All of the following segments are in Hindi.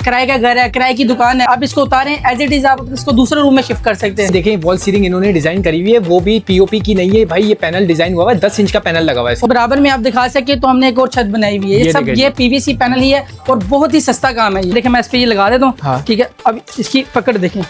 किराए का घर है, किराए की दुकान है, आप इसको उतारें एज इट इज, आप इसको दूसरे रूम में शिफ्ट कर सकते हैं। देखें वॉल सीलिंग इन्होंने डिजाइन करी हुई है, वो भी पीओपी की नहीं है भाई, ये पैनल डिजाइन हुआ है, 10 इंच का पैनल लगा हुआ है। और बराबर में आप दिखा सके तो हमने एक और छत बनाई हुई है, ये सब ये पीवीसी पैनल ही है और बहुत ही सस्ता काम है। देखिए मैं इस पे ये लगा देता हूँ, ठीक है। अब इसकी पकड़ देखें,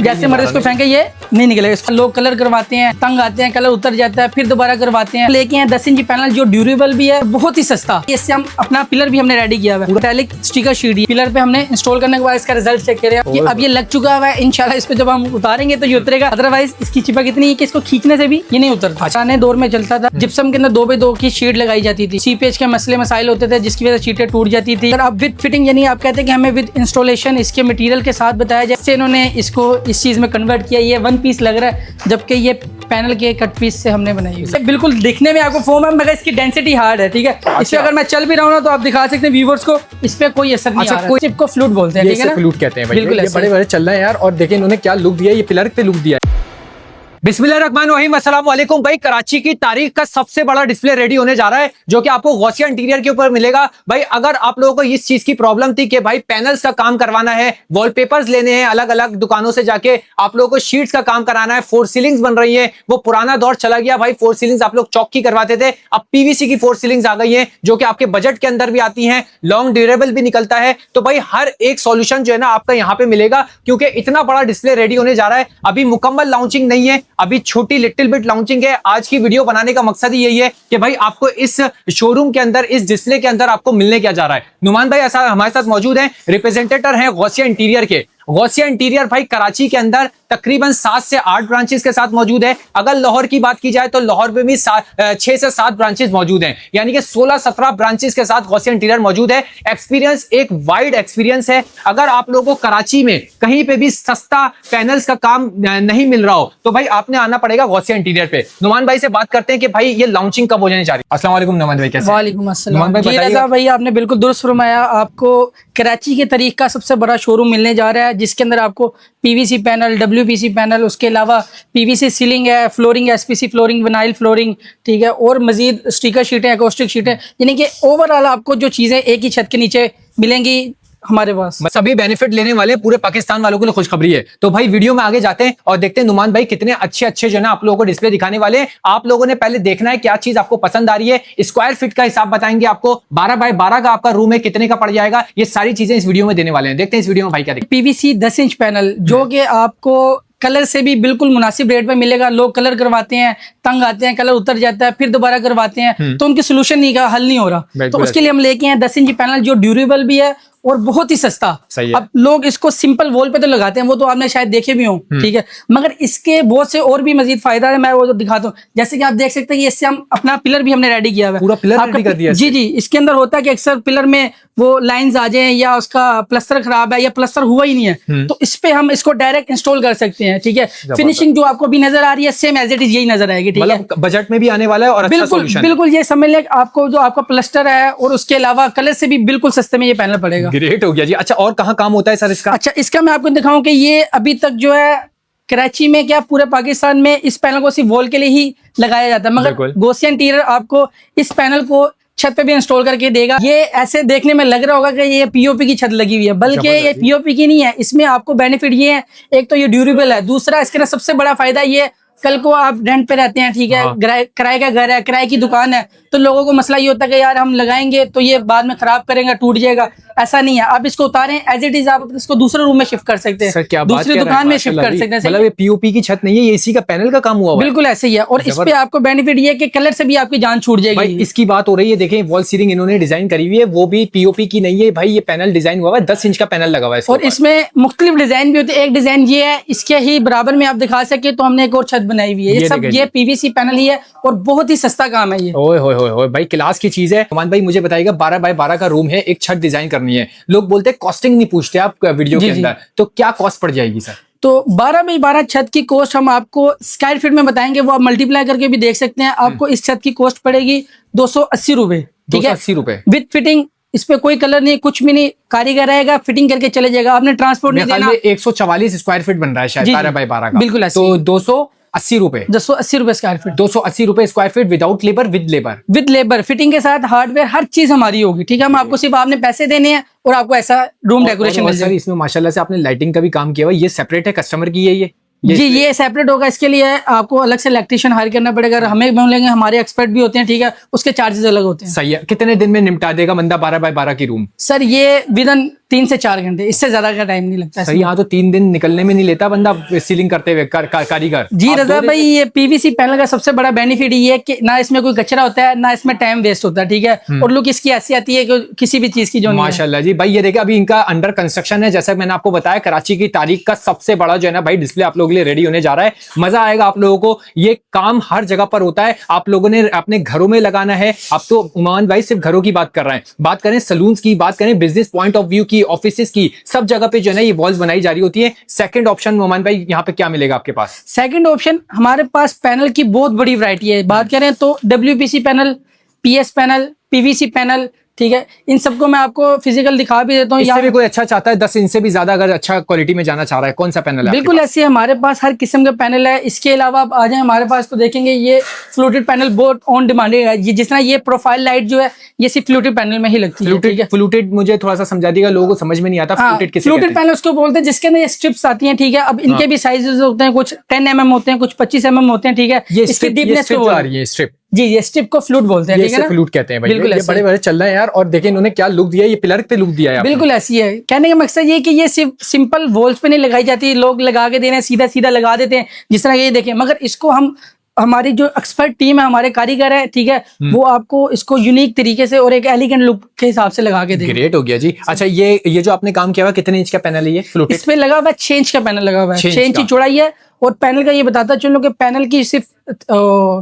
जैसे मर्जी इसको फेंके ये नहीं निकलेगा। इसको लोग कलर करवाते हैं, तंग आते हैं, कलर उतर जाता है, फिर दोबारा करवाते हैं। लेकिन 10 इंच पैनल जो ड्यूरेबल भी है, बहुत ही सस्ता। इससे हम अपना पिलर भी हमने रेडी किया हुआ है, मेटालिक स्टिकर शीट पिलर पे हमने इंस्टॉल करने के बाद इसका रिजल्ट चेक करें। ये अब ये लग चुका हुआ है, इंशाल्लाह इस पे जब हम उतारेंगे तो ये उतरेगा, अदरवाइज इसकी चिपक इतनी है कि इसको खींचने से भी ये नहीं उतरता। पुराने दौर में चलता था, जिप्सम के अंदर 2x2 की शीट लगाई जाती थी, सीपेज के मसले मसाइल होते थे जिसकी वजह से शीटें टूट जाती थी। अब विद फिटिंग यानी आप कहते हैं कि हमें विद इंस्टॉलेशन इसके मटेरियल के साथ बताया जाए, जैसे इन्होंने इसको इस चीज में कन्वर्ट किया। ये 1 पीस लग रहा है, जबकि ये पैनल के कट पीस से हमने बनाई है। बिल्कुल दिखने में आपको फोम है, मगर इसकी डेंसिटी हार्ड है, ठीक है। इससे अगर मैं चल भी रहा हूँ ना तो आप दिखा सकते हैं व्यूवर्स को, इस पे कोई असर नहीं आ रहा है। चिप को फ्लूट बोलते हैं, ठीक है ना, फ्लूट कहते हैं भाई। बिल्कुल ये बड़े बड़े चल रहे हैं यार। और देखिए इन्होंने क्या लुक दिया है, ये पिलर पे लुक दिया है। बिस्मिल्लाहिर्रहमानिर्रहीम, अस्सलाम वालेकुम भाई। कराची की तारीख का सबसे बड़ा डिस्प्ले रेडी होने जा रहा है, जो कि आपको गौसिया इंटीरियर के ऊपर मिलेगा। भाई अगर आप लोगों को इस चीज की प्रॉब्लम थी कि भाई पैनल्स का काम करवाना है, वॉलपेपर्स लेने हैं अलग अलग दुकानों से जाके, आप लोगों को शीट्स का काम कराना है, 4 सीलिंग्स बन रही है, वो पुराना दौर चला गया भाई। 4 सीलिंग्स आप लोग चौक की करवाते थे, अब पीवीसी की 4 सीलिंग्स आ गई है, जो कि आपके बजट के अंदर भी आती है, लॉन्ग ड्यूरेबल भी निकलता है। तो भाई हर एक सॉल्यूशन जो है ना आपका यहाँ पे मिलेगा, क्योंकि इतना बड़ा डिस्प्ले रेडी होने जा रहा है। अभी मुकम्मल लॉन्चिंग नहीं है, अभी छोटी लिटिल बिट लॉन्चिंग है। आज की वीडियो बनाने का मकसद ही यही है कि भाई आपको इस शोरूम के अंदर, इस डिस्प्ले के अंदर आपको मिलने क्या जा रहा है। नुमान भाई ऐसा हमारे साथ मौजूद हैं, रिप्रेजेंटेटर हैं गौसिया इंटीरियर के। गौसिया इंटीरियर भाई कराची के अंदर तकरीबन 7 से 8 ब्रांचेस के साथ मौजूद है। अगर लाहौर की बात की जाए तो लाहौर में भी 6 से 7 ब्रांचेस मौजूद हैं, यानी कि 16-17 ब्रांचेस के साथ गौसिया इंटीरियर मौजूद है। एक्सपीरियंस एक वाइड एक्सपीरियंस है। अगर आप लोगों को कराची में कहीं पे भी सस्ता पैनल्स का काम नहीं मिल रहा हो तो भाई आपने आना पड़ेगा गौसिया इंटीरियर पे। नुमान भाई से बात करते हैं कि भाई ये लॉन्चिंग कब हो जाने जा रही है। अस्सलाम वालेकुम नुमान भाई, कैसे? वालेकुम अस्सलाम। नुमान भाई बताइए। भाई आपने बिल्कुल दुरुस्त फरमाया, आपको कराची के तारीख का सबसे बड़ा शोरूम मिलने जा रहा है, जिसके अंदर आपको पीवीसी पैनल, डब्ल्यूपीसी पैनल, उसके अलावा पीवीसी सीलिंग है, flooring, SPC flooring, vinyl flooring, ठीक है, और मजीद स्टिकर शीटें, एकोस्टिक शीटें, यानी कि ओवरऑल आपको जो चीजें एक ही छत के नीचे मिलेंगी हमारे पास। सभी बेनिफिट लेने वाले पूरे पाकिस्तान वालों के लिए खुशखबरी है। तो भाई वीडियो में आगे जाते हैं और देखते हैं नुमान भाई कितने अच्छे अच्छे जो है ना आप लोगों को डिस्प्ले दिखाने वाले हैं। आप लोगों ने पहले देखना है क्या चीज आपको पसंद आ रही है। स्क्वायर फीट का हिसाब बताएंगे आपको, 12 बाय 12 का आपका रूम है, कितने का पड़ जाएगा, ये सारी चीजें इस वीडियो में देने वाले हैं। देखते हैं इस वीडियो में भाई क्या देखते हैं। पीवीसी 10 इंच पैनल जो कि आपको कलर से भी बिल्कुल मुनासिब रेट में मिलेगा। लोग कलर करवाते हैं, तंग आते हैं, कलर उतर जाता है, फिर दोबारा करवाते हैं, तो उनके सोल्यूशन नहीं का हल नहीं हो रहा। तो उसके लिए हम लेके हैं 10 इंच पैनल जो ड्यूरेबल भी है और बहुत ही सस्ता। अब लोग इसको सिंपल वॉल पे तो लगाते हैं, वो तो आपने शायद देखे भी हो, ठीक है, मगर इसके बहुत से और भी मजीद फायदा है, मैं वो तो दिखाता हूँ। जैसे कि आप देख सकते हैं कि इससे हम अपना पिलर भी हमने रेडी किया हुआ है, पूरा पिलर रेडी कर दिया। जी जी। इसके अंदर होता है कि अक्सर पिलर में वो लाइंस आ जाए या उसका प्लस्तर खराब है या प्लस्तर हुआ ही नहीं है, तो इस पे हम इसको डायरेक्ट इंस्टॉल कर सकते हैं, ठीक है। फिनिशिंग जो आपको भी नजर आ रही है सेम एज इट इज यही नजर आएगी, ठीक है। बजट में भी आने वाला है और अच्छा सॉल्यूशन है। बिल्कुल ये समझ लें आपको जो आपका प्लस्टर है और उसके अलावा कलर से भी बिल्कुल सस्ते में ये पैनल पड़ेगा। ग्रेट हो गया जी। अच्छा और कहाँ काम होता है सर इसका? अच्छा इसका मैं आपको दिखाऊं कि ये अभी तक जो है कराची में क्या पूरे पाकिस्तान में इस पैनल को सिर्फ वॉल के लिए ही लगाया जाता है, मगर गौसिया इंटीरियर आपको इस पैनल को छत पे भी इंस्टॉल करके देगा। ये ऐसे देखने में लग रहा होगा कि ये पीओपी की छत लगी हुई है, बल्कि ये पीओपी की नहीं है। इसमें आपको बेनिफिट ये है, एक तो ये ड्यूरेबल है, दूसरा इसके ना सबसे बड़ा फायदा ये, कल को आप रेंट पे रहते हैं, ठीक है, किराए का घर है, किराए की दुकान है, तो लोगों को मसला ये होता है कि यार हम लगाएंगे तो ये बाद में खराब करेंगे, टूट जाएगा। ऐसा नहीं है, आप इसको उतारें एज इट इज, आप इसको दूसरे रूम में शिफ्ट कर सकते हैं, दूसरी दुकान में शिफ्ट कर सकते हैं। मतलब ये पीओपी की छत नहीं है, ये इसी का पैनल का काम हुआ है। बिल्कुल ऐसे ही है। और इस पे आपको बेनिफिट ये है कि कलर से भी आपकी जान छूट जाएगी। भाई इसकी बात हो रही है, देखें वॉल सीलिंग इन्होंने डिजाइन करी हुई है, वो भी पीओपी की नहीं है भाई, ये पैनल डिजाइन हुआ है, 10 इंच का पैनल लगा हुआ है। और इसमें मुख्तलिफ डिजाइन भी होते हैं। एक डिजाइन ये है, इसके ही बराबर में आप दिखा सके तो हमने एक और छत बनाई हुई है। ये सब ये पीवीसी पैनल ही है और बहुत ही सस्ता काम है ये। ओए होए होए भाई क्लास की चीज है। नुमान भाई मुझे बताइएगा, 12 बाय 12 का रूम है, एक छत डिजाइन करनी है, लोग बोलते हैं कॉस्टिंग नहीं पूछते आप वीडियो के अंदर, तो क्या कॉस्ट पड़ जाएगी सर? तो 12 बाई 12 छत की कॉस्ट हम आपको स्क्वायर फीट में बताएंगे, वो आप मल्टीप्लाई करके भी देख सकते हैं। आपको इस छत की कॉस्ट पड़ेगी 280 रुपए, ठीक है, 280 रुपए विद फिटिंग। इस पे कोई कलर नहीं, कुछ भी नहीं, कारीगर रहेगा, फिटिंग करके चले जाएगा, आपने ट्रांसपोर्ट नहीं देना। 144 स्क्वायर फीट बन रहा है शायद 12 बाय 12 का, बिल्कुल ऐसे। तो 80 रुपए, 280 रुपए स्क्वायर फीट। 280 रुपए square feet without labour, with labour? With labour, fitting के साथ, हार्डवेयर, हर चीज हमारी होगी। ठीक है, हम आपको सिर्फ आपने पैसे देने हैं और आपको ऐसा रूम डेकोरेशन मिल सर जाएगा। इसमें माशाल्लाह से आपने लाइटिंग का भी काम किया हुआ, ये सेपरेट है कस्टमर की है जी, ये सेपरेट होगा। इसके लिए आपको अलग से इलेक्ट्रिशियन हायर करना पड़ेगा। हमें मिलेंगे, हमारे एक्सपर्ट भी होते हैं। ठीक है, उसके चार्जेस अलग होते हैं। सही है। कितने दिन में निपटा देगा बंदा 12 बाय 12 की रूम? सर ये विदिन 3 से 4 घंटे, इससे ज्यादा का टाइम नहीं लगता। सही, यहाँ तो 3 दिन निकलने में नहीं लेता बंदा सीलिंग करते हुए कारीगर। जी रजा भाई, ये पीवीसी पैनल का सबसे बड़ा बेनिफिट ये है कि ना इसमें कोई कचरा होता है, ना इसमें टाइम वेस्ट होता है। ठीक है, और लुक इसकी ऐसी आती है कि किसी भी चीज की जो माशाल्लाह जी भाई। ये देखिए अभी इनका अंडर कंस्ट्रक्शन है, जैसा मैंने आपको बताया। कराची की तारीख का सबसे बड़ा जो है ना भाई डिस्प्ले आप लोगों के लिए रेडी होने जा रहा है। मजा आएगा आप लोगों को। ये काम हर जगह पर होता है, आप लोगों ने अपने घरों में लगाना है। अब तो उमान भाई सिर्फ घरों की बात कर रहे हैं, बात करें सलून्स की, बात करें बिजनेस पॉइंट ऑफ व्यू की, ऑफिस की, सब जगह पे जो है ना ये वॉल्स बनाई जा रही होती है। सेकंड ऑप्शन मोहम्मद भाई यहाँ पे क्या मिलेगा आपके पास? सेकंड ऑप्शन हमारे पास पैनल की बहुत बड़ी वैरायटी है। बात करें तो WPC panel, PS panel, PVC panel. ठीक है, इन सबको मैं आपको फिजिकल दिखा भी देता हूँ। इससे भी कोई अच्छा चाहता है 10 इंच से भी ज्यादा अगर अच्छा क्वालिटी में जाना चाह रहा है, कौन सा पैनल है? बिल्कुल ऐसे हमारे पास हर किस्म का पैनल है। इसके अलावा आप आ जाए हमारे पास तो देखेंगे ये फ्लूटेड पैनल बहुत ऑन डिमांडेड है। ये जिस तरह ये प्रोफाइल लाइट जो है ये सिर्फ फ्लूटेड पैनल में ही लगती है। फ्लूटेड मुझे थोड़ा सा समझा दीजिएगा, लोगों को समझ में नहीं आता। फ्लूटेड पैनल उसको बोलते हैं जिसके अंदर स्ट्रिप्स आती हैं। ठीक है, अब इनके भी साइजेस होते हैं, कुछ 10 mm होते हैं, कुछ 25 mm होते हैं। ठीक है, ये स्ट्रिप जी, ये स्ट्रिप को फ्लूट बोलते हैं। ठीक है ना, फ्लूट कहते हैं भाई। बिल्कुल ये बड़े बड़े चल रहे हैं यार। और देखिए इन्होंने क्या लुक दिया, ये पिलर पे लुक दिया है। बिल्कुल ऐसी है। कहने का मकसद ये कि ये सिर्फ सिंपल वॉल्स पे नहीं लगाई जाती, लोग लगा के दे रहे हैं, सीधा सीधा लगा देते हैं जिस तरह ये देखें। मगर इसको हमारी जो एक्सपर्ट टीम है, हमारे कारीगर है, ठीक है, वो आपको इसको यूनिक तरीके से और एक एलिगेंट लुक के हिसाब से लगा के देंगे। ग्रेट हो गया जी। अच्छा, ये जो आपने काम किया हुआ कितने इंच का पैनल है ये फ्लूटेड? इसमें लगा हुआ है 6 इंच का पैनल लगा हुआ है। 6 इंच की चौड़ाई है। और पैनल का ये बताता चलो कि पैनल की सिर्फ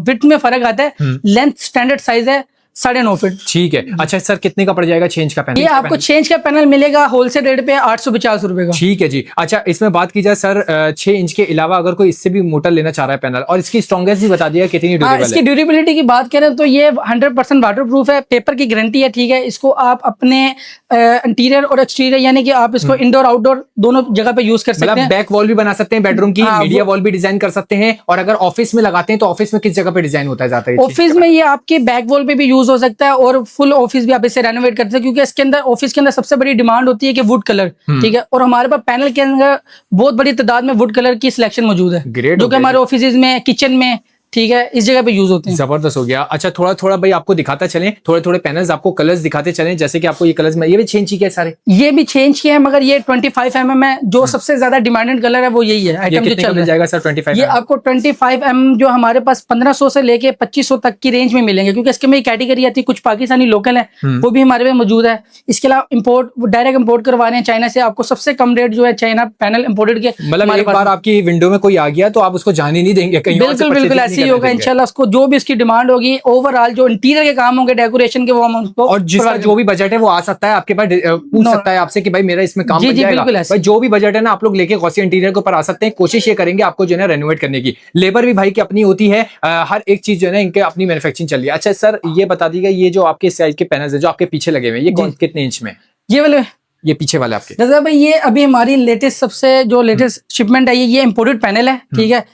विड्थ में फर्क आता है। लेंथ स्टैंडर्ड साइज है 9.5 फीट। ठीक है। अच्छा सर, कितने का पड़ जाएगा 6 इंच का पैनल? ये आपको 6 इंच का पैनल मिलेगा होलसेल रेट पे 850 रुपए का। ठीक है जी। अच्छा, इसमें बात की जाए सर 6 इंच के अलावा अगर कोई इससे भी मोटा लेना चाह रहा है पैनल, और इसकी स्ट्रॉन्गेस्ट भी बता दिया कितनी ड्यूरेबल है? इसकी ड्यूरेबिलिटी की बात करें तो ये 100% वाटर प्रूफ है, पेपर की गारंटी है। ठीक है, इसको आप अपने इंटीरियर और एक्सटीरियर यानी कि आप इसको इंडोर आउटडोर दोनों जगह पे यूज कर सकते हैं। बैक वॉल भी बना सकते हैं बेडरूम की, मीडिया वॉल भी डिजाइन कर सकते हैं। और अगर ऑफिस में लगाते हैं तो ऑफिस में किस जगह पे डिजाइन होता है जाता है? ऑफिस में ये आपके बैक वॉल पे भी यूज हो सकता है और फुल ऑफिस भी आप इसे रेनोवेट करते हैं, क्योंकि इसके अंदर ऑफिस के अंदर सबसे बड़ी डिमांड होती है कि वुड कलर। ठीक है, और हमारे पास पैनल के अंदर बहुत बड़ी तादाद में वुड कलर की सिलेक्शन मौजूद है, जो कि हमारे ऑफिस में, किचन में, ठीक है, इस जगह पे यूज होते हैं। जबरदस्त हो गया। अच्छा, थोड़ा थोड़ा भाई आपको दिखाता चलें, थोड़े थोड़े पैनल्स आपको कलर्स दिखाते चलें। जैसे कि आपको ये कलर्स में, ये भी 6 इंच के सारे, ये भी 6 इंच के हैं, मगर ये 25 mm है। जो सबसे ज्यादा डिमांडेड कलर है वो यही है। आइटम जो चल जाएगा सर 25? ये आपको 25 mm जो हमारे पास 1500 से लेके 2500 तक की रेंज में मिलेंगे, क्योंकि इसके में कैटेगरी आती है। कुछ पाकिस्तानी लोकल है वो भी हमारे पास मौजूद है। इसके अलावा इम्पोर्ट, डायरेक्ट इम्पोर्ट करवा रहे हैं चाइना से। आपको सबसे कम रेट जो है चाइना पैनल इम्पोर्टेड के, मतलब एक बार आपकी विंडो में कोई आ गया तो आप उसको जाने नहीं देंगे कहीं? बिल्कुल ऐसे ही होगा इंशाल्लाह। उसको जो भी उसकी डिमांड होगी, ओवरऑल जो इंटीरियर के काम होंगे, डेकोरेशन के, वो हम उसको, और जिसका जो भी बजट है वो आ सकता है आपके पास, पूछ सकता है आपसे कि भाई मेरा इसमें काम बन जाएगा। भाई जो भी बजट है ना, आप लोग लेके गौसिया इंटीरियर के ऊपर आ सकते हैं। कोशिश ये करेंगे आपको जो है ना रेनोवेट करने की। लेबर भी भाई की अपनी होती है, हर एक चीज जो है ना इनके अपनी मैन्युफैक्चरिंग चल रही है। अच्छा सर, ये बता दीजिएगा, ये जो आपके साइज के पैनल्स है जो आपके पीछे लगे हुए हैं, ये कितने इंच में? ये वाले, ये पीछे वाले आपके? रजा भाई, ये अभी हमारी लेटेस्ट, सबसे जो लेटेस्ट शिपमेंट है, ये इम्पोर्टेड पैनल है। ठीक है,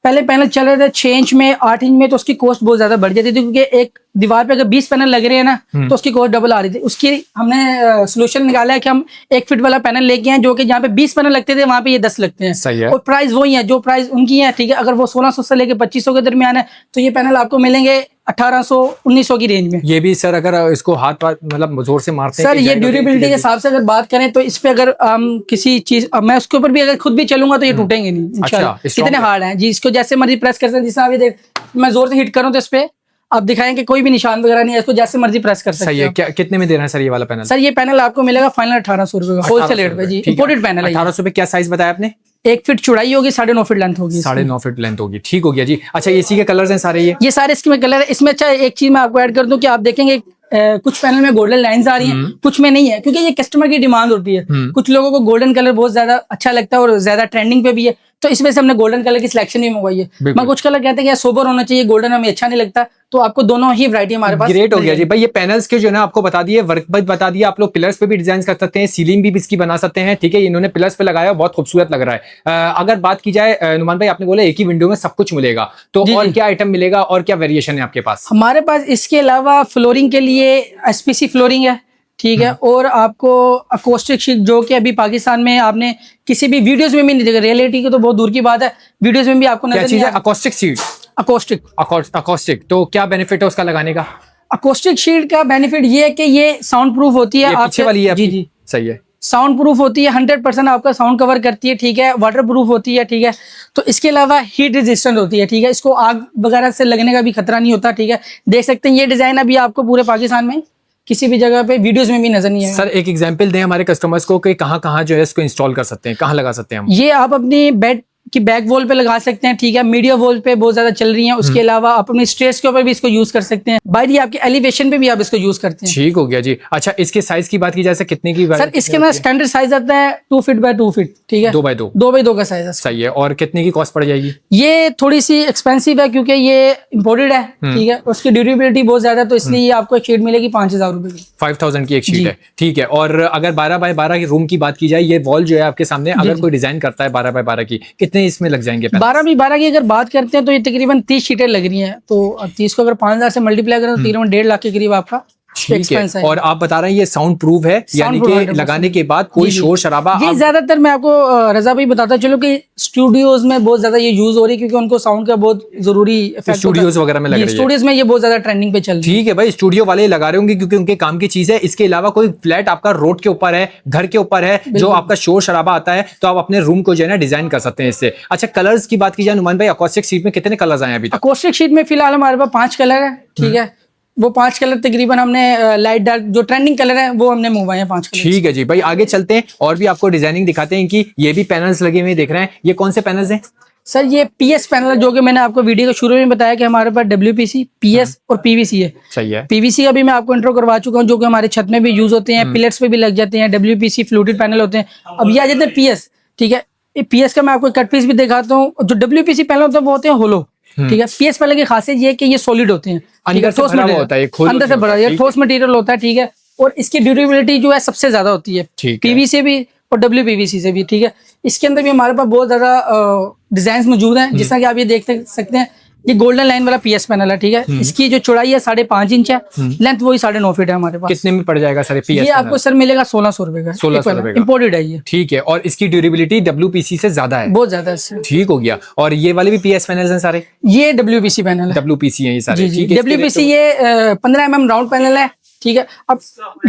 पहले पैनल चल रहे थे 6 इंच में, 8 इंच में, तो उसकी कॉस्ट बहुत ज्यादा बढ़ जाती थी, क्योंकि एक दीवार पे अगर 20 पैनल लग रहे हैं ना, तो उसकी कॉस्ट डबल आ रही थी। उसकी हमने सोल्यूशन निकाला है कि हम 1 फीट वाला पैनल लेके आए, जो कि जहाँ पे 20 पैनल लगते थे वहां पे ये 10 लगते हैं। सही है। और प्राइस वही है जो प्राइस उनकी है। ठीक है, अगर वो 1600 से लेके 2500 के दरमियान है, तो ये पैनल आपको मिलेंगे 1800-1900 की रेंज में। ये भी सर अगर इसको हाथ मतलब जोर से मारते हैं सर, ये ड्यूरेबिलिटी के हिसाब से अगर बात करें तो इस पे अगर हम किसी चीज, मैं उसके ऊपर भी अगर खुद भी चलूंगा तो ये टूटेंगे नहीं इंशाल्लाह। कितने हार्ड हैं जी, इसको जैसे मर्जी प्रेस कर सकते हैं। जिस तरह देख, मैं जोर से हिट करूं तो इस पे आप दिखाएं कि कोई भी निशान वगैरह नहीं है, इसको जैसे मर्जी प्रेस कर सकते हैं। सही है। क्या कितने में दे रहे हैं सर ये वाला पैनल? सर, ये पैनल आपको मिलेगा फाइनल 1800 रुपए का, होलसेल रेट पे जी। इंपोर्टेड पैनल है। 1800 पे क्या साइज बताया आपने? 1 फीट चौड़ाई होगी, 9.5 फीट लेंथ होगी। 9.5 फीट लेंथ होगी। ठीक हो गया जी। अच्छा, एसी के कलर्स हैं सारे? ये सारे इसके में कलर है। इसमें अच्छा एक चीज मैं आपको ऐड कर दूं कि आप देखेंगे कुछ पैनल में गोल्डन लाइंस आ रही हैं, कुछ में नहीं है, क्योंकि ये कस्टमर की डिमांड होती है। कुछ लोगों को गोल्डन कलर बहुत ज्यादा अच्छा लगता है और ज्यादा ट्रेंडिंग पे भी है, तो इस वजह से हमने गोल्डन कलर की सिलेक्शन भी मंगवाई है। मैं कुछ कलर कहते हैं कि सोबर होना चाहिए, गोल्डन हमें अच्छा नहीं लगता, तो आपको दोनों ही वैरायटी हमारे पास। ग्रेट हो गया जी भाई। ये पैनल्स के जो है ना आपको बता दिए, वर्क बता दिया, आप लोग पिलर्स पे भी डिजाइन कर सकते हैं, सीलिंग भी इसकी बना सकते हैं, ठीक है। इन्होंने पिलर्स पे लगाया, बहुत खूबसूरत लग रहा है। अगर बात की जाए नुमान भाई, आपने बोला एक ही विंडो में सब कुछ मिलेगा, तो और क्या आइटम मिलेगा और क्या वेरिएशन है आपके पास? हमारे पास इसके अलावा फ्लोरिंग के लिए एसपीसी फ्लोरिंग है, ठीक है, और आपको अकोस्टिक शीट, जो कि अभी पाकिस्तान में आपने किसी भी वीडियोस में भी नहीं देखा, रियलिटी की तो बहुत दूर की बात है, वीडियोस में भी आपको नजर नहीं आएगा। अकोस्टिक शीट, अकोस्टिक तो क्या बेनिफिट है उसका लगाने का? अकोस्टिक शीट का बेनिफिट ये है कि ये साउंड प्रूफ होती है। पीछे वाली है? जी सही है, साउंड प्रूफ होती है, 100% आपका साउंड कवर करती है, ठीक है, वाटर प्रूफ होती है, ठीक है। तो इसके अलावा हीट रेजिस्टेंट होती है, ठीक है, इसको आग वगैरह से लगने का भी खतरा नहीं होता, ठीक है। देख सकते हैं ये डिजाइन अभी आपको पूरे पाकिस्तान में किसी भी जगह पे वीडियोस में भी नजर नहीं आएगा। सर एक एग्जांपल दें हमारे कस्टमर्स को कि कहाँ कहाँ जो है इसको इंस्टॉल कर सकते हैं, कहाँ लगा सकते हैं हम? ये आप अपनी बेड की बैक वॉल पे लगा सकते हैं, ठीक है, मीडिया वॉल पे बहुत ज्यादा चल रही है। उसके अलावा आप अपनी स्टेज के ऊपर भी इसको यूज कर सकते हैं, बाहर ही आपके एलिवेशन पे भी आप इसको यूज करते हैं। ठीक हो गया जी। अच्छा इसके साइज की बात की जाए, कितने की? सर इसके अंदर स्टैंडर्ड साइज आता है 2 फीट बाय 2 फीट, ठीक है, 2x2 का साइज है। सही है। और कितने की कॉस्ट पड़ जाएगी? ये थोड़ी सी एक्सपेंसिव है क्योंकि ये इम्पोर्टेड है, ठीक है, उसकी ड्यूरेबिलिटी बहुत ज्यादा है, तो इसलिए ये आपको एक शीट मिलेगी 5000 रुपए की। 5000 की एक शीट है, ठीक है। और अगर 12 बाय 12 की रूम की बात की जाए, ये वॉल जो है आपके सामने, अगर कोई डिजाइन करता है 12 बाय 12 की, कितने इसमें लग जाएंगे? 12x12 की अगर बात करते हैं तो ये तकरीबन 30 शीटें लग रही हैं, तो 30 को अगर 5000 से मल्टीप्लाई करें तो तकरीबन 1.5 लाख के करीब आपका एक्सपेंस है। और आप बता रहे हैं ये साउंड प्रूफ है, यानी कि लगाने के बाद कोई शोर शराबा? ये ज्यादातर मैं आपको रजा भाई बताता चलो कि स्टूडियोज में बहुत ज्यादा ये यूज हो रही है, क्योंकि उनको साउंड का बहुत जरूरी स्टूडियोज वगैरह में लग रही है, स्टूडियोज में ये बहुत ज्यादा ट्रेंडिंग पे चल रही है। ठीक है भाई, स्टूडियो वाले लगा रहे होंगे क्योंकि उनके काम की चीज है। इसके अलावा कोई फ्लैट आपका रोड के ऊपर है, घर के ऊपर है, जो आपका शोर शराबा आता है, तो आप अपने रूम को जो है ना डिजाइन कर सकते हैं इससे। अच्छा कलर्स की बात की जाए नुमान भाई, अकोस्टिक शीट में कितने कलर्स आए अभी तक? अकोस्टिक शीट में फिलहाल हमारे पास 5 कलर है, ठीक है, वो 5 कलर तकरीबन हमने लाइट डार्क जो ट्रेंडिंग कलर है वो हमने मंगवाए हैं 5 कलर। ठीक है जी भाई, आगे चलते हैं और भी आपको डिजाइनिंग दिखाते हैं कि ये भी पैनल्स लगे हुए देख रहे हैं। ये कौन से पैनल्स हैं? सर ये पीएस पैनल, जो कि मैंने आपको वीडियो के शुरू में बताया कि हमारे पास WPC, पीएस और पीवीसी है। सही है। पीवीसी का भी मैं आपको इंट्रो करवा चुका हूँ, जो कि हमारे छत में भी यूज होते हैं, पिलर्स पे भी लग जाते हैं। WPC फ्लूटेड पैनल होते हैं। अब ये आ जाते हैं पीएस, ठीक है, पीएस का मैं आपको कट पीस भी दिखाता हूँ। जो WPC पैनल होते हैं वो होते हैं होलो, ठीक है। पीएस पैनल की खासियत ये है कि ये सॉलिड होते हैं, अंदर से भरा हुआ होता है, अंदर से भरा, ये ठोस मटेरियल होता है, ठीक है, और इसकी ड्यूरेबिलिटी जो है सबसे ज्यादा होती है पीवीसी भी और WPVC से भी, ठीक है। इसके अंदर भी हमारे पास बहुत ज्यादा डिजाइन मौजूद हैं, जिस तरह कि आप ये देख सकते हैं। ये गोल्डन लाइन वाला पीएस पैनल है, ठीक है, इसकी जो चौड़ाई है 5.5 इंच है, लेंथ वही 9.5 फीट है हमारे पास। कितने में पड़ जाएगा सर पीएस? ये आपको सर मिलेगा 1600 रुपए का। 1600 रुपए का, इंपोर्टेड है ये, ठीक है। और इसकी ड्यूरेबिलिटी WPC से ज्यादा है, बहुत ज्यादा है। ठीक हो गया। और ये वाले भी पीएस पैनल्स हैं सारे? ये WPC पैनल है, WPC है ये सारे, ठीक है। WPC ये 15 mm राउंड पैनल है, ठीक है। अब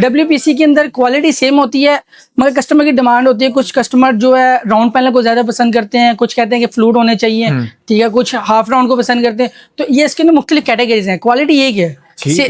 WPC के अंदर क्वालिटी सेम होती है, मगर कस्टमर की डिमांड होती है। कुछ कस्टमर जो है राउंड पैनल को ज्यादा पसंद करते हैं, कुछ कहते हैं कि फ्लूट होने चाहिए, ठीक है, कुछ हाफ राउंड को पसंद करते हैं। तो ये इसके अंदर मुख्तलिफ कैटेगरीज हैं, क्वालिटी एक है,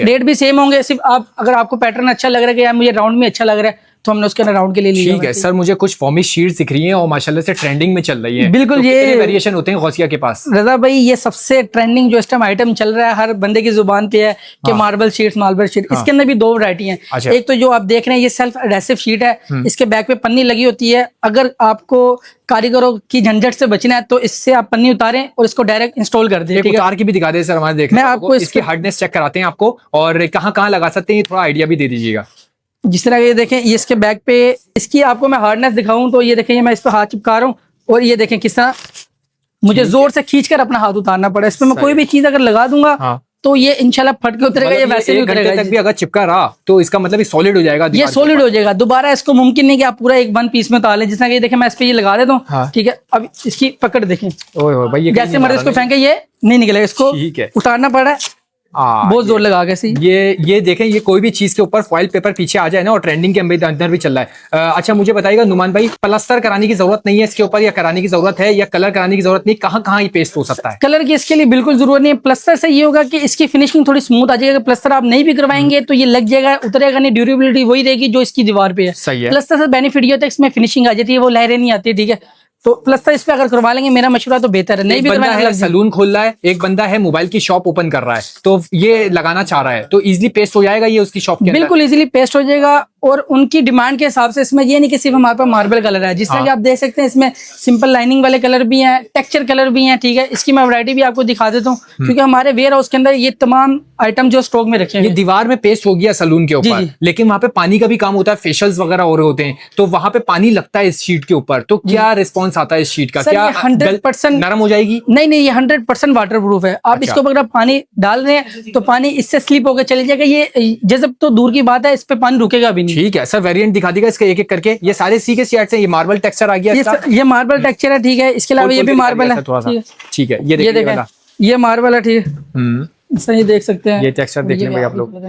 रेट भी सेम होंगे। सिर्फ आप अगर आपको पैटर्न अच्छा लग रहा है कि यार मुझे राउंड में अच्छा लग रहा है, तो हमने उसके अंदर राउंड के लिए लिया। ठीक है सर, मुझे कुछ फॉर्मी शीट्स दिख रही हैं और माशाल्लाह से ट्रेंडिंग में चल रही है। बिल्कुल, तो ये वेरिएशन होते हैं गौसिया के पास? रजा भाई ये सबसे ट्रेंडिंग जो इस टाइम आइटम चल रहा है, हर बंदे की जुबान पे है कि मार्बल शीट, मार्बल शीट। इसके अंदर भी 2 वैरायटी हैं। अच्छा। एक तो जो आप देख रहे हैं ये सेल्फ एडेसिव शीट है, इसके बैक पे पन्नी लगी होती है। अगर आपको कारीगरों की झंझट से बचना है तो इससे आप पन्नी उतारें और इसको डायरेक्ट इंस्टॉल कर दें। उतार के भी दिखा दे सर हमारे, देख मैं आपको इसकी हार्डनेस चेक कराते हैं आपको, और कहाँ लगा सकते हैं थोड़ा आइडिया भी दे दीजिएगा। जिस तरह ये देखें, ये इसके बैक पे इसकी आपको मैं हार्डनेस दिखाऊं तो ये देखें, ये मैं इस पर हाथ चिपका रहा हूँ और ये देखें किस तरह मुझे जोर से खींचकर अपना हाथ उतारना पड़ा। इसमें मैं कोई भी चीज अगर लगा दूंगा तो ये इंशाल्लाह फट के उतरेगा, ये वैसे भी उतरेगा। तक भी अगर चिपका रहा तो इसका मतलब ये सॉलिड हो जाएगा, ये सॉलिड हो जाएगा। दोबारा इसको मुमकिन नहीं कि आप पूरा एक 1 पीस में उतार लें। जिस तरह ये देखें, मैं इस पे ये लगा देता हूँ, ठीक है। अब इसकी पकड़ देखें, जैसे मर्जी इसको फेंके ये नहीं निकलेगा, इसको उतारना पड़ा है बहुत जोर लगा के। ये देखें, ये कोई भी चीज के ऊपर फॉइल पेपर पीछे आ जाए ना, और ट्रेंडिंग के अंदर भी चल रहा है। अच्छा मुझे बताइएगा नुमान भाई, प्लास्टर कराने की जरूरत नहीं है इसके ऊपर, या कराने की जरूरत है, या कलर कराने की जरूरत नहीं? कहाँ ये पेस्ट हो सकता है? कलर की इसके लिए बिल्कुल जरूरत नहीं है। प्लास्टर से ये होगा कि इसकी फिनिशिंग थोड़ी स्मूथ आ जाएगा। प्लास्टर आप नहीं भी करवाएंगे तो ये लग जाएगा, उतरेगा नहीं, ड्यूरेबिलिटी वही रहेगी जो इसकी दीवार पे है। सही है। प्लास्टर से बेनिफिट ये होता है इसमें फिनिशिंग आ जाती है, वो लहरें नहीं आती, ठीक है। तो प्लस्तर इस पे अगर करवा लेंगे, मेरा मशवरा तो बेहतर है। नहीं भी बंदा है सलून खोल रहा है, एक बंदा है मोबाइल की शॉप ओपन कर रहा है, तो ये लगाना चाह रहा है, तो इजीली पेस्ट हो जाएगा ये उसकी शॉप के अंदर? बिल्कुल इजीली पेस्ट हो जाएगा। और उनकी डिमांड के हिसाब से इसमें ये नहीं कि सिर्फ हमारे पास मार्बल कलर है, जिस तरह कि आप देख सकते हैं इसमें सिंपल लाइनिंग वाले कलर भी हैं, टेक्सचर कलर भी हैं, ठीक है। इसकी मैं वैरायटी भी आपको दिखा देता हूँ, क्योंकि हमारे वेयर हाउस के अंदर ये तमाम आइटम जो स्टॉक में रखे हैं। ये दीवार में पेस्ट हो गया सलून के ऊपर, लेकिन वहाँ पे पानी का भी काम होता है, फेशियल्स वगैरह हो रहे होते हैं, तो वहाँ पे पानी लगता है इस शीट के ऊपर, तो क्या रिस्पॉन्स आता है इस शीट का? क्या 100% नरम हो जाएगी? नहीं, ये 100% वाटर प्रूफ है। आप इसके ऊपर अगर पानी डाल रहे हैं तो पानी इससे स्लिप होकर चले जाएगा, ये जज़ब तो दूर की बात है, इस पे पानी रुकेगा भी नहीं। ठीक है सर, वेरिएंट दिखा दीजिएगा इसके एक एक करके। ये सारे सी के शेड्स हैं, ये मार्बल टेक्सचर आ गया, ये मार्बल टेक्सचर है, ठीक है। इसके अलावा ये भी मार्बल है, ठीक है। ये देखिए, ये मार्बल है, ठीक है, सही देख सकते हैं। ये टेक्सचर देख लें भाई आप लोग,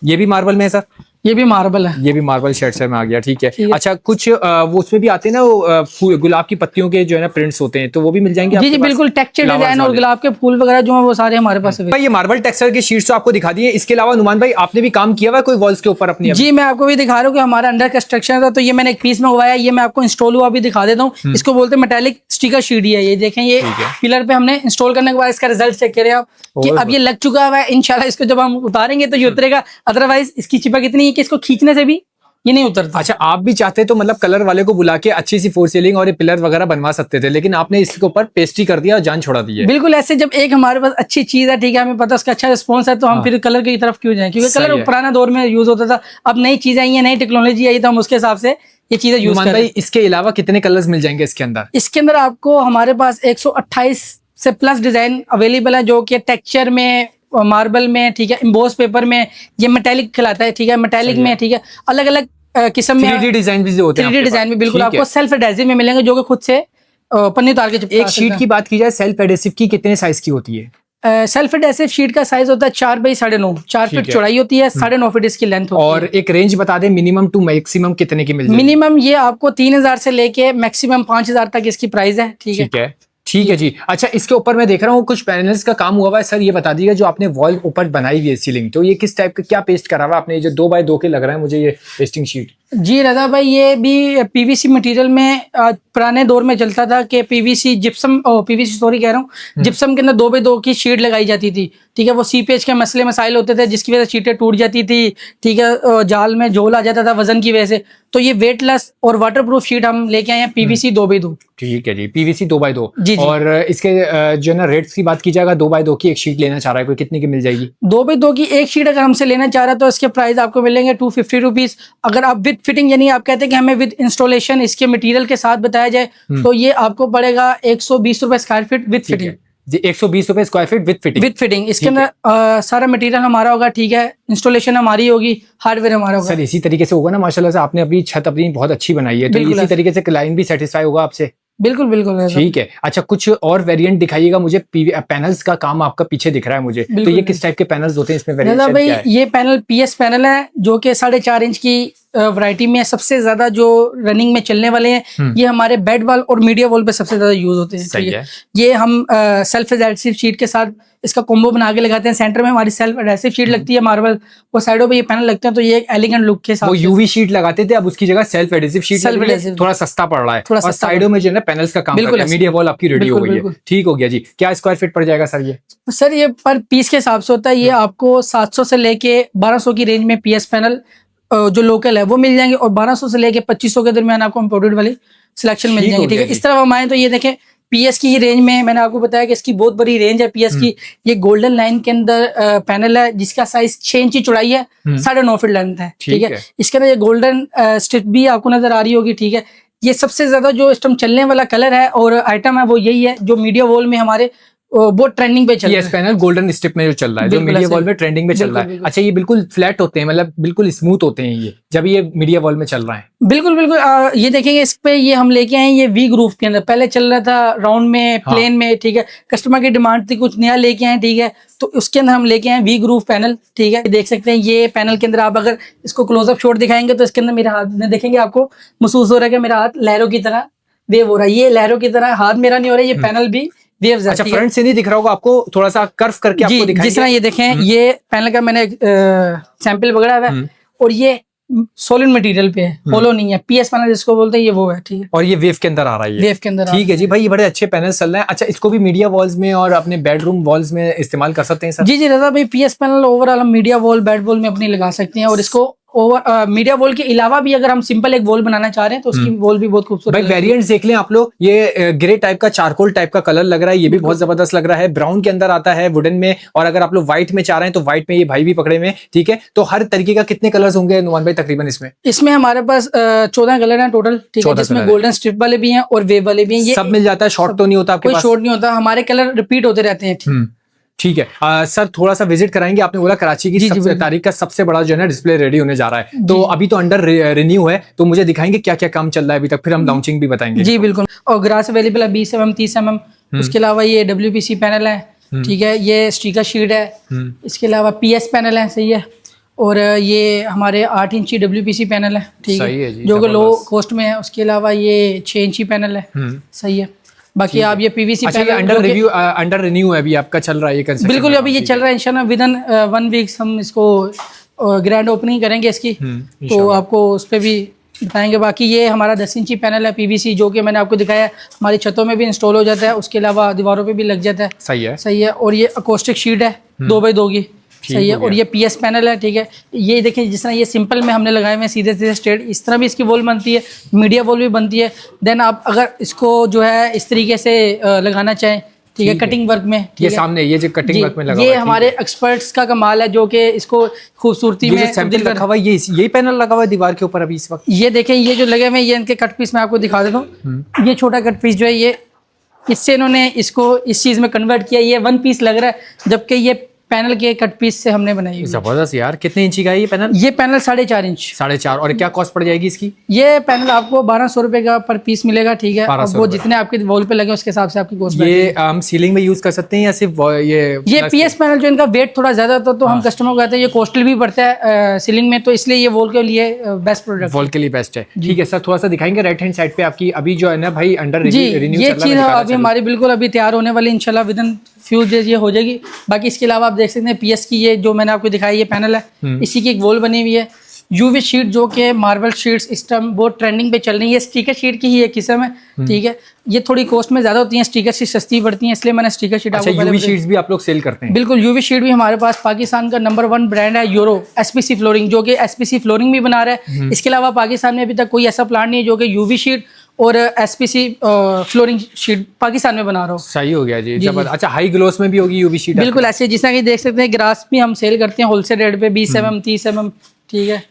ये भी मार्बल में है सर? ये भी मार्बल है, ये भी मार्बल शेड्स में आ गया, ठीक है। अच्छा, कुछ वो उसमें भी आते हैं ना, वो गुलाब की पत्तियों के जो है ना प्रिंट्स होते हैं, तो वो भी मिल जाएंगे? जी बिल्कुल, टेक्सचर डिजाइन और गुलाब के फूल वगैरह जो है वो सारे हमारे पास है। ये मार्बल टेक्सचर की शीट्स तो आपको दिखा दिए, इसके अलावा नुमान भाई आपने भी काम किया हुआ कोई वॉल्स के ऊपर अपनी? जी, मैं आपको भी दिखा रहा हूँ कि हमारा अंडर कंस्ट्रक्शन था, तो ये मैंने एक पीस मंगवाया, ये मैं आपको इंस्टॉल हुआ भी दिखा देता हूँ। इसको बोलते हैं मेटालिक स्टिकर शीट है, ये देखें, ये पिलर पे हमने इंस्टॉल करने के बाद इसका रिजल्ट चेक करें आप कि अब ये लग चुका है। इंशाल्लाह इसको जब हम उतारेंगे तो ये उतरेगा, अदरवाइज इसकी चिपक इतनी है कि इसको खींचने से भी ये नहीं उतरता। अच्छा, आप भी चाहते तो मतलब कलर वाले को बुला के अच्छी सी फोर सीलिंग और ये पिलर वगैरह बनवा सकते थे, लेकिन आपने इसके ऊपर पेस्ट्री कर दिया और जान छोड़ा दी है। बिल्कुल, ऐसे जब एक हमारे पास अच्छी चीज है, ठीक है, हमें पता उसका अच्छा रिस्पॉन्स है, तो हम फिर कलर की तरफ क्यों जाएं? क्योंकि कलर पुराना दौर में यूज होता था, अब नई चीजें आई है, नई टेक्नोलॉजी आई, तो हम उसके हिसाब से ये चीजें यूज कर रहे हैं। इसके अलावा कितने कलर्स मिल जाएंगे इसके अंदर? इसके अंदर आपको हमारे पास 128 से प्लस डिजाइन अवेलेबल है, जो कि टेक्सचर में, मार्बल में, ठीक है, एम्बोस पेपर में, ये मेटेलिक खिलाता है, ठीक है, मेटेलिक में, ठीक है, अलग अलग किस्म में 3D डिजाइन भी होते हैं। 3D डिजाइन में बिल्कुल आपको सेल्फ एडेसिव में मिलेंगे, जो कि खुद से पन्नी उतार के चिपका। एक शीट की बात की जाए सेल्फ एडेसिव की, कितने साइज की होती है? सेल्फ एडेसिव शीट का साइज होता है 4 बाई 9.5, 4 फीट चौड़ाई होती है, 9.5 फीट इसकी लेंथ होती है। और एक रेंज बता दें मिनिमम टू मैक्सिमम कितने की मिल जाएगी? मिनिमम ये आपको 3000 से लेके मैक्सिमम 5000 तक इसकी प्राइस है, ठीक है। ठीक है जी। अच्छा, इसके ऊपर मैं देख रहा हूँ कुछ पैनल्स का काम हुआ हुआ है। सर ये बता दीजिएगा, जो आपने वॉल ऊपर बनाई हुई है सीलिंग, तो ये किस टाइप का क्या पेस्ट करा हुआ आपने? जो 2x2 के लग रहा है मुझे ये पेस्टिंग शीट। जी रजा भाई, ये भी पीवीसी मटेरियल में पुराने दौर में चलता था कि पीवीसी सॉरी कह रहा हूँ, जिप्सम के अंदर 2x2 की शीट लगाई जाती थी, ठीक है। वो सीपेज के मसले मसाइल होते थे, जिसकी वजह से शीटें टूट जाती थी, ठीक है, जाल में झोल आ जाता था वजन की वजह से। तो ये वेटलेस और वाटरप्रूफ शीट हम लेके आए हैं, पीवीसी 2x2। ठीक है जी, पीवीसी 2x2। जी। और इसके जो ना रेट्स की बात की जाएगा, 2x2 की एक शीट लेना चाह रहा है कोई, कितने की मिल जाएगी? 2x2 की एक शीट अगर हमसे लेना चाह रहा है तो इसके प्राइस आपको मिलेंगे 250 रुपीज। अगर आप विद फिटिंग, यानी आप कहते हैं कि हमें विद इंस्टॉलेशन इसके मटेरियल के साथ बताया जाए, तो ये आपको पड़ेगा 120 रुपए स्क्वायर फीट विद फिटिंग। 120 रुपए square feet with fitting. With fitting इसके अंदर सारा मटेरियल हमारा होगा, ठीक है, इंस्टॉलेशन हमारी होगी, हार्डवेयर हमारा होगा। सर इसी तरीके से होगा ना, माशाल्लाह से आपने अपनी छत अपनी बहुत अच्छी बनाई है, तो इसी तरीके से क्लाइंट भी सेटिस्फाई होगा आपसे? बिल्कुल बिल्कुल। ठीक है। अच्छा, कुछ और वेरिएंट दिखाइएगा मुझे। पैनल्स का काम आपका पीछे दिख रहा है मुझे, तो ये किस टाइप के पैनल्स होते हैं? इसमें वेरिएशन क्या है? ये पैनल पीएस पैनल है, जो कि 4.5 इंच की वैरायटी में सबसे ज्यादा जो रनिंग में चलने वाले हैं। ये हमारे बेड वॉल और मीडिया वॉल पे सबसे ज्यादा यूज होते हैं। सही है। ये हम सेल्फ एडेसिव शीट के साथ इसका कॉम्बो बना के लगाते हैं। सेंटर में हमारी सेल्फ एडेसिव शीट लगती है मार्बल, वो साइडों पे ये पैनल लगते हैं, तो ये एक एलिगेंट लुक के साथ। वो यूवी शीट लगाते थे, अब उसकी जगह सेल्फ एडेसिव शीट थोड़ा सस्ता पड़ रहा है, और साइडों में जो है पैनल्स का काम करता है। मीडिया वॉल आपकी रेडी हो गई है, ठीक हो गया जी। क्या स्क्वायर फीट पड़ जाएगा सर ये? सर ये पर पीस के हिसाब से होता है, ये आपको 700 से लेके 1200 की रेंज में पीएस पैनल जो लोकल है वो मिल जाएंगे, और 1200 से लेके 2500 के दरमियान आपको इम्पोर्टेड वाली सिलेक्शन मिल जाएंगे, ठीक है। इस तरफ हम आए तो ये देखें, पीएस की रेंज में मैंने आपको बताया कि इसकी बहुत बड़ी रेंज है पीएस की। ये गोल्डन लाइन के अंदर पैनल है, जिसका साइज 6 इंच की चौड़ाई है, 9.5 फीट लेंथ है, ठीक है। इसके अंदर ये गोल्डन स्ट्रिप भी आपको नजर आ रही होगी, ठीक है। ये सबसे ज्यादा जो इस टाइम चलने वाला कलर है और आइटम है वो यही है, जो मीडिया वॉल में हमारे बहुत ट्रेंडिंग पे चल रहा है। पैनल गोल्डन स्ट्रिप में जो चल रहा है, जो मीडिया वॉल में ट्रेंडिंग में चल रहा है। अच्छा, ये बिल्कुल फ्लैट होते हैं, मतलब बिल्कुल स्मूथ होते हैं ये, जब ये मीडिया वॉल में चल रहा है? बिल्कुल बिल्कुल। ये देखेंगे इस पे, ये हम लेके आए ये वी ग्रूव के अंदर, पहले चल रहा था राउंड में, प्लेन में, ठीक है। कस्टमर की डिमांड थी, कुछ नया लेके आए, ठीक है, तो उसके अंदर हम लेके आए वी ग्रूव पैनल, ठीक है। देख सकते हैं ये पैनल के अंदर आप अगर इसको क्लोजअप शॉट दिखाएंगे तो इसके अंदर मेरे हाथ में देखेंगे, आपको महसूस हो रहा है कि मेरा हाथ लहरों की तरह वेव हो रहा है। ये लहरों की तरह हाथ मेरा नहीं हो रहा है, ये पैनल भी वेव्स है। अच्छा, फ्रंट से नहीं दिख रहा होगा आपको, थोड़ा सा कर्व करके आपको दिखाएंगे। जिस तरह ये देखें, ये पैनल का मैंने सैंपल पकड़ा है, और ये सॉलिड मटेरियल पे है, होलो नहीं है। पीएस पैनल जिसको बोलते हैं, ये वो है, ठीक है। और ये वेव के अंदर आ रहा है, वेव के अंदर, ठीक है जी। भाई ये बड़े अच्छे पैनल चल रहे हैं। अच्छा, इसको भी मीडिया वॉल्स में और अपने बेडरूम वॉल्स में इस्तेमाल कर सकते हैं सर? जी रजा भाई, पीएस पैनल ओवरऑल हम मीडिया वॉल, बेड वॉल में अपनी लगा सकते हैं, और इसको ओवर मीडिया वॉल के अलावा भी अगर हम सिंपल एक वॉल बनाना चाह रहे हैं तो उसकी वॉल भी बहुत खूबसूरत भाई वेरिएंट्स देख लें आप लोग, ये ग्रे टाइप का चारकोल टाइप का कलर लग रहा है, ये भी बहुत जबरदस्त लग रहा है। ब्राउन के अंदर आता है, वुडन में, और अगर आप लोग व्हाइट में चाह रहे हैं तो व्हाइट में ये भाई भी पकड़े में, ठीक है। तो हर तरीके का कितने कलर्स होंगे नुमान भाई तकरीबन इसमें? इसमें हमारे पास 14 कलर हैं टोटल, ठीक है, जिसमें गोल्डन स्ट्रिप वाले भी हैं और वेव वाले भी हैं। ये सब मिल जाता है, शॉर्ट तो नहीं होता आपके कोई पास? शॉर्ट नहीं होता, हमारे कलर रिपीट होते रहते हैं। ठीक है। सर थोड़ा सा विजिट कराएंगे, आपने बोला कराची की सबसे तारीख का सबसे बड़ा जो है ना डिस्प्ले रेडी होने जा रहा है, तो अभी तो अंडर रिन्यू है, तो मुझे दिखाएंगे क्या क्या काम चल रहा है अभी तक, फिर हम लॉन्चिंग भी बताएंगे। जी बिल्कुल, और ग्रास अवेलेबल है 20 mm 30 mm। उसके अलावा ये WPC पैनल है, ठीक है, ये स्टिकर शीट है, इसके अलावा PS पैनल है, सही है, और ये हमारे 8 इंची WPC पैनल है, ठीक है, जो कि लो कॉस्ट में है। उसके अलावा ये 6 इंची पैनल है, सही है। बाकी आप ये PVC पैनल अंडर रिन्यू है अभी आपका चल रहा है ये कंस्ट्रक्शन? बिल्कुल, अभी ये चल रहा है, इंशाल्लाह विद इन 1 वीक हम इसको ग्रैंड ओपनिंग करेंगे इसकी, तो आपको उस पर भी बताएंगे। बाकी ये हमारा 10 इंची पैनल है PVC, जो कि मैंने आपको दिखाया है, हमारी छतों में भी इंस्टॉल हो जाता है, उसके अलावा दीवारों पे भी लग जाता है। सही है। और ये अकोस्टिक शीट है 2x2 की, सही है। और ये PS पैनल है, ठीक है। ये देखिए जिस तरह ये सिंपल में हमने लगाए हुए हैं सीधे सीधे स्ट्रेट, इस तरह भी इसकी वॉल बनती है, मीडिया वॉल भी बनती है। देन आप अगर इसको जो है इस तरीके से लगाना चाहें, ठीक है, कटिंग वर्क में, ये सामने ये जो कटिंग वर्क में लगा ये हमारे एक्सपर्ट्स का कमाल है, जो कि इसको खूबसूरती में सैंपल रखा हुआ है। यही पैनल लगा हुआ है दीवार के ऊपर अभी इस वक्त। ये देखें, ये जो लगे हुए हैं, ये इनके कट पीस मैं आपको दिखा देता हूँ। ये छोटा कट पीस जो है, ये इससे इन्होंने इसको इस चीज में कन्वर्ट किया, ये 1 पीस लग रहा है, जबकि ये पैनल के कट पीस से हमने बनाई है। जबरदस्त यार। कितने इंची का है ये पैनल? ये पैनल 4.5 इंच। 4.5। और क्या कॉस्ट पड़ जाएगी इसकी? ये पैनल आपको 1200 रुपए का पर पीस मिलेगा, ठीक है। और वो जितने आपके वॉल पे लगे उसके हिसाब से आपकी कॉस्ट। ये हम सीलिंग में यूज कर सकते हैं या सिर्फ ये PS पैनल जो इनका वेट थोड़ा ज्यादा था, तो हम कस्टमर को कहते हैं ये कॉस्टली भी पड़ता है सीलिंग में, तो इसलिए ये वॉल के लिए बेस्ट प्रोडक्ट, वॉल के लिए बेस्ट है। ठीक है सर, थोड़ा सा दिखाएंगे राइट हैंड साइड पे आपकी अभी जो है ना भाई अंडर रिन्यू ये चीज अभी हमारी बिल्कुल अभी तैयार होने वाली, इंशाल्लाह विद इन फ्यू डेज ये हो जाएगी। बाकी इसके अलावा आप देख सकते हैं PS की ये जो मैंने आपको दिखाई ये पैनल है, इसी की एक वॉल बनी हुई है। UV शीट जो कि मार्बल शीट्स इस टाइम बहुत ट्रेंडिंग पे चल रही है, ये स्टिकर शीट की ही एक किस्म है, ठीक है। ये थोड़ी कॉस्ट में ज्यादा होती है, स्टिकर शीट सस्ती पड़ती है, इसलिए मैंने स्टिकर शीट आपको UV शीट्स भी आप लोग सेल करते हैं? बिल्कुल, UV शीट भी हमारे पास पाकिस्तान का नंबर 1 ब्रांड है यूरो SPC फ्लोरिंग, जो कि SPC फ्लोरिंग भी बना रहा है। इसके अलावा पाकिस्तान में अभी तक कोई ऐसा प्लांट नहीं है जो कि UV शीट और SPC फ्लोरिंग शीट पाकिस्तान में बना रहा हो। सही हो गया जी, जबरदस्त। अच्छा, हाई ग्लोस में भी होगी UV शीट? बिल्कुल ऐसे, जिस तरह कि देख सकते हैं ग्रास भी हम सेल करते हैं होलसेल रेट पे 20 mm 30 mm, ठीक है।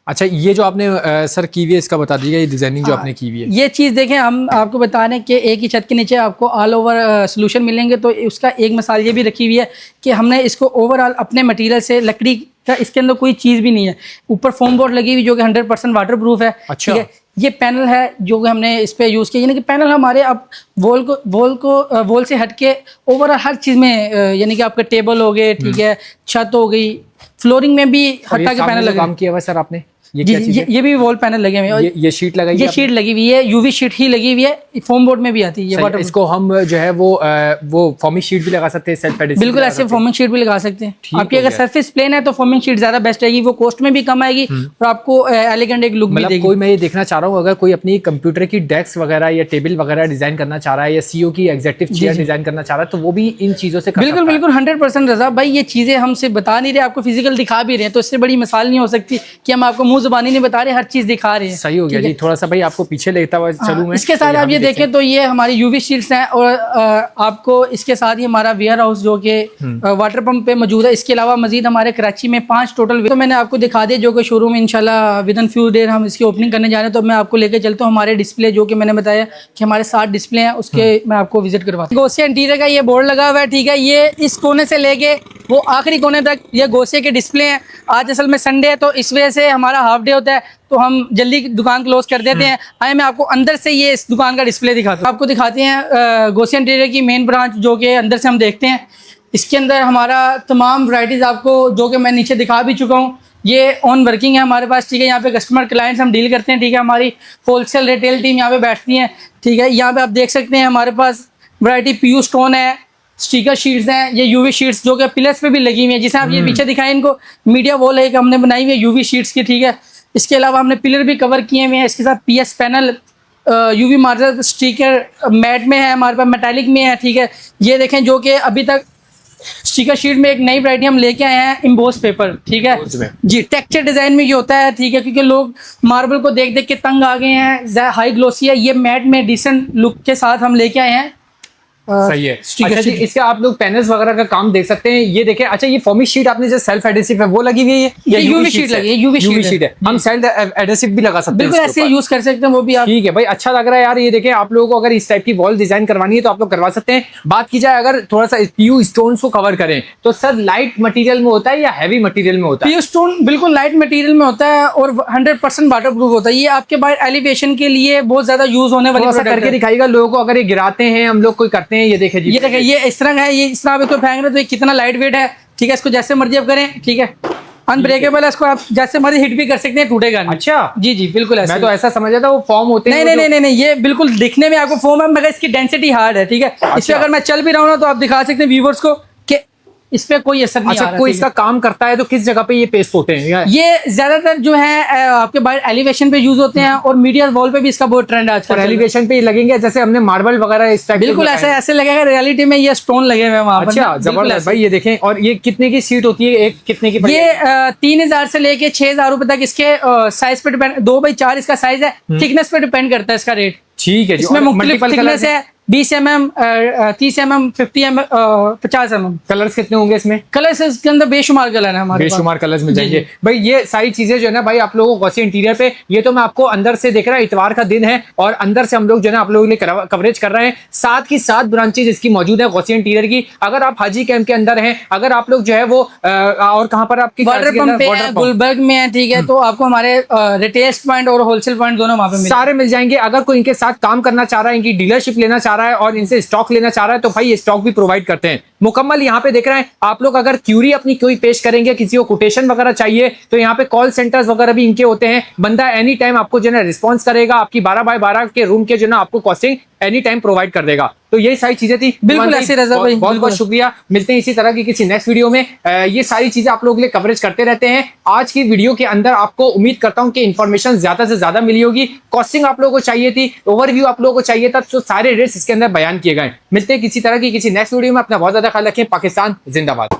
अच्छा, ये जो आपने सर की हुई है इसका बता दीजिएगा, ये डिजाइनिंग जो आपने की हुई है। ये चीज़ देखें, हम आपको बता रहे हैं कि एक ही छत के नीचे आपको ऑल ओवर सोल्यूशन मिलेंगे, तो उसका एक मिसाल ये भी रखी हुई है कि हमने इसको ओवरऑल अपने मटेरियल से, लकड़ी का इसके अंदर कोई चीज़ भी नहीं है, ऊपर फोम बोर्ड लगी हुई जो कि 100% वाटर प्रूफ है। अच्छा। ठीक है, ये पैनल है जो कि हमने इस पे यूज़ किया, यानी कि पैनल हमारे अब वॉल से हट के ओवरऑल हर चीज़ में, यानी कि आपके टेबल हो गए, ठीक है, छत हो गई, फ्लोरिंग में भी हटा के पैनल लगा। काम किया हुआ सर आपने? ये भी वॉल पैनल लगे हुए हैं, ये शीट लगाई, ये शीट लगी हुई है, UV शीट ही लगी हुई है, फोम बोर्ड में भी आती है ये वाटर। इसको हम जो है वो फॉर्मिंग शीट भी लगा सकते हैं, सेल्फ एडहेसिव। बिल्कुल ऐसे फॉर्मिंग शीट भी लगा सकते हैं। आपकी अगर सरफेस प्लेन है तो फॉर्मिंग शीट ज्यादा बेस्ट रहेगी, वो कॉस्ट में भी कम आएगी और आपको एलिगेंट एक लुक भी देगी। कोई मैं ये देखना चाह रहा हूँ, अगर कोई अपनी कंप्यूटर की डेस्क वगैरह या टेबल वगैरह डिजाइन करना चाह रहा है, या CEO की एग्जीक्यूटिव चेयर डिजाइन करना चाह रहा है, तो वो भी इन चीजों से बिल्कुल 100% रजा भाई, ये चीजें हमसे बता नहीं रहे, आपको फिजिकल दिखा भी रहे हैं, तो इससे बड़ी मिसाल नहीं हो सकती कि हम आपको मुंह जुबानी नहीं बता रहे, हर चीज दिखा रहे हैं। सही हो गया जी। थोड़ा सा भाई आपको पीछे लेता हुआ चलूं मैं। इसके साथ आप ये देखें तो ये हमारी UV शीट्स हैं, और आपको इसके साथ ही हमारा वेयर हाउस जो कि वाटर पंप पे मौजूद है। इसके अलावा मजीद हमारे कराची में 5 टोटल, तो मैंने आपको दिखा दिया जो कि शोरूम इंशाल्लाह विद इन फ्यू डेज हम इसकी ओपनिंग करने जा रहे हैं, तो मैं आपको लेके चलता हूँ हमारे डिस्प्ले, जो कि मैंने बताया कि हमारे 7 डिस्प्ले हैं, उसके मैं आपको विजिट करवाता हूँ। गोसिया इंटीरियर का ये बोर्ड लगा हुआ है, ठीक है, ये इस कोने से लेके वो आखिरी कोने तक ये गोसिया के डिस्प्ले हैं। आज असल में संडे है, तो इस वजह से हमारा हाफ डे होता है, तो हम जल्दी दुकान क्लोज कर देते हैं। आए मैं आपको अंदर से ये इस दुकान का डिस्प्ले दिखाता हूँ। आपको दिखाते हैं गोसिया इंटीरियर की मेन ब्रांच, जो कि अंदर से हम देखते हैं। इसके अंदर हमारा तमाम वैराइटीज़ आपको, जो कि मैं नीचे दिखा भी चुका हूँ, ये ऑन वर्किंग है हमारे पास, ठीक है। यहाँ पे कस्टमर क्लाइंट्स हम डील करते हैं, ठीक है। हमारी होलसेल रिटेल टीम यहाँ पे बैठती है, ठीक है। यहाँ पे आप देख सकते हैं हमारे पास वैरायटी PU स्टोन है, स्टिकर शीट्स हैं, ये UV शीट्स जो कि पिलर्स पे भी लगी हुई है, जिसे आप ये पीछे दिखाएं, इनको मीडिया वॉल है हमने बनाई हुई है UV शीट्स की, ठीक है। इसके अलावा हमने पिलर भी कवर किए हुए हैं, इसके साथ PS panel, UV marble sticker matte में है, हमारे पास मेटालिक में है, ठीक है। ये देखें जो कि अभी तक स्टिकर शीट में एक नई वैरायटी हम लेके आए हैं, इम्बोस पेपर, ठीक है जी। टेक्सचर डिजाइन में ये होता है, ठीक है, क्योंकि लोग मार्बल को देख देख के तंग आ गए हैं, हाई ग्लोसी है, ये मैट में डिसेंट लुक के साथ हम लेके आए हैं। सही है। अच्छा जी, इसके आप लोग पैनल्स वगैरह का काम देख सकते हैं। ये देखें, अच्छा ये फॉर्मिक शीट आपने जो सेल्फ एडेसिव है वो लगी हुई है या यूवी शीट लगी है? यूवी शीट है। हम सेल्फ एडेसिव भी लगा सकते हैं, बिल्कुल ऐसे यूज कर सकते हैं वो भी आप। ठीक है भाई, अच्छा लग रहा है यार। ये देखें, आप लोगों को अगर इस टाइप की वॉल डिजाइन करवानी है तो आप लोग करवा सकते हैं। बात की जाए अगर थोड़ा सा पीयू स्टोन को कवर करें तो सर लाइट मटेरियल में होता है या हैवी मटेरियल में होता है? पीयू स्टोन बिल्कुल लाइट मटेरियल में होता है और 100% वाटरप्रूफ होता है। ये आपके बाहर एलिवेशन के लिए बहुत ज्यादा यूज होने वाली प्रोडक्ट करके दिखाएगा लोगों को, अगर ये गिराते हैं हम लोग कोई करते हैं। ये देखें जी, ये इस तरह है, ये इस तरह कोई फेंक रहे तो ये कितना लाइट वेट है, ठीक है। इसको जैसे मर्जी आप करें, ठीक है, अनब्रेकेबल है, इसको आप जैसे मर्जी हिट भी कर सकते हैं, टूटेगा नहीं। अच्छा जी जी बिल्कुल ऐसा। मैं तो ऐसा समझा था वो फॉर्म होते हैं। नहीं, ये बिल्कुल दिखने में आपको फॉर्म है मगर इसकी डेंसिटी हार्ड है, ठीक है। इस पे अगर मैं चल भी रहा हूँ ना तो आप दिखा सकते हैं व्यूवर्स को कि इस पे कोई असर नहीं आ रहा है। कोई इसका काम करता है तो किस जगह पे ये पेस्ट होते हैं? ये ज्यादातर जो है आपके बाहर एलिवेशन पे यूज होते हैं और मीडिया वॉल पे भी इसका बहुत ट्रेंड है आजकल। एलिवेशन पे लगेंगे जैसे हमने मार्बल वगैरह इस टाइप। बिल्कुल ऐसे लगेगा, रियलिटी में ये स्टोन लगे हुए वहां पर। अच्छा जबरदस्त भाई। ये देखें, और ये कितने की सीट होती है? एक कितने की? ये 3000 से लेके 6000 रुपए तक इसके साइज पे डिपेंड, 2x4 इसका साइज है, थिकनेस पे डिपेंड करता है इसका रेट। ठीक है जी। इसमें मुख्तलिफ थिकनेस है, 20 mm, 30 mm, 50 mm, 50 mm। Colours कितने होंगे इसमें? कलर्स इसके अंदर बेशुमार कलर है हमारे, बेशुमार कलर्स मिल जाएंगे भाई। ये सारी चीजें जो है ना भाई आप लोगों को गॉसी इंटीरियर पे, ये तो मैं आपको अंदर से देख रहा हूँ, इतवार का दिन है और अंदर से हम लोग जो है ना आप लोगों के लिए कवरेज कर रहे हैं। 7 की 7 ब्रांचेज इसकी मौजूद है गॉसी इंटीरियर की। अगर आप हाजी कैंप के अंदर हैं, अगर आप लोग जो है वो और कहाँ पर आपकी वाटर पंप पे है, गुलबर्ग में है, ठीक है, तो आपको हमारे रिटेल पॉइंट और होलसेल पॉइंट दोनों वहाँ पे सारे मिल जाएंगे। अगर कोई इनके साथ काम करना चाह रहा है, इनकी डीलरशिप लेना चाह रहा है और इनसे स्टॉक लेना चाह रहा है तो भाई ये स्टॉक भी प्रोवाइड करते हैं मुकम्मल। यहाँ पे देख रहे हैं आप लोग, अगर क्यूरी अपनी कोई पेश करेंगे, किसी को कोटेशन वगैरह चाहिए तो यहाँ पे कॉल सेंटर्स वगैरह भी इनके होते हैं। बंदा एनी टाइम आपको जो है रिस्पॉन्स करेगा, आपकी 12x12 के रूम के जो है आपको कॉस्टिंग एनी टाइम प्रोवाइड कर देगा। तो यही सारी चीजें थी। बिल्कुल ऐसे रजा भाई, बहुत बहुत शुक्रिया। मिलते हैं इसी तरह की किसी नेक्स्ट वीडियो में। ये सारी चीजें आप लोगों के लिए कवरेज करते रहते हैं। आज की वीडियो के अंदर आपको उम्मीद करता हूं कि इन्फॉर्मेशन ज्यादा से ज्यादा मिली होगी। कॉस्टिंग आप लोगों को चाहिए थी, ओवरव्यू आप लोगों को चाहिए था, तो सारे रेट्स इसके अंदर बयान किए गए। मिलते हैं किसी तरह की किसी नेक्स्ट वीडियो में। अपना बहुत ज्यादा ख्याल रखें। पाकिस्तान जिंदाबाद।